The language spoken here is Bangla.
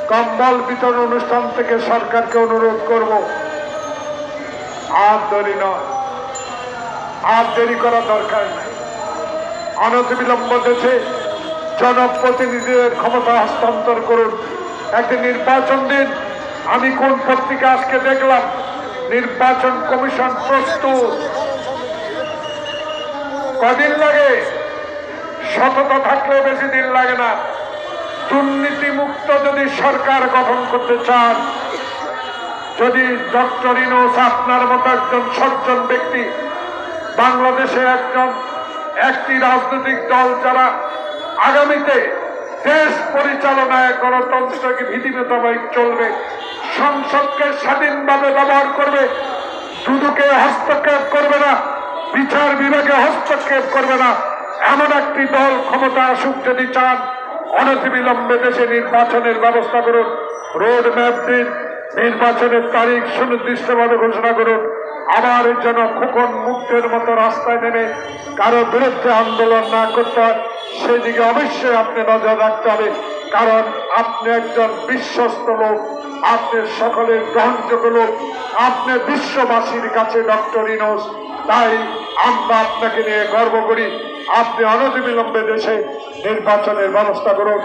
কম্বল বিতরণ অনুষ্ঠান থেকে সরকারকে অনুরোধ করব, আর দেরি নয়, আর দেরি করা দরকার নাই। অনতিবিলম্ব দেশে জনপ্রতিনিধিদের ক্ষমতা হস্তান্তর করুন। একটি নির্বাচন দিন। আমি কোন পত্রিকা আজকে দেখলাম, নির্বাচন কমিশন প্রস্তুত। কদিন লাগে? সততা থাকলে বেশি দিন লাগে না। দুর্নীতিমুক্ত যদি সরকার গঠন করতে চান, যদি ডক্টর ইউনূস আপনার মতো একজন সজ্জন ব্যক্তি, বাংলাদেশে একটি রাজনৈতিক দল যারা আগামীতে দেশ পরিচালনায় গণতন্ত্রকে ভীতি মোতাবেক চলবে, সংসদকে স্বাধীনভাবে ব্যবহার করবে, দুদকে হস্তক্ষেপ করবে না, বিচার বিভাগে হস্তক্ষেপ করবে না, এমন একটি দল ক্ষমতা আসুক যদি চান, অনতিবিলম্বে দেশে নির্বাচনের ব্যবস্থা করুন। রোড ম্যাপ দিন, নির্বাচনের তারিখ সুনির্দিষ্টভাবে ঘোষণা করুন। আবার এর জন্য খোকন মুক্তের মতো রাস্তায় নেমে কারো বিরুদ্ধে আন্দোলন না করতে হয়, সেদিকে অবশ্যই আপনি নজর রাখতে হবে। কারণ আপনি একজন বিশ্বস্ত লোক, আপনি সকলের গ্রহণযোগ্য লোক, আপনি বিশ্ববাসীর কাছে ডক্টর ইউনূস। তাই আমরা আপনাকে নিয়ে গর্ব করি। আপনি অনতিবিলম্বে দেশে নির্বাচনের ব্যবস্থা করুন।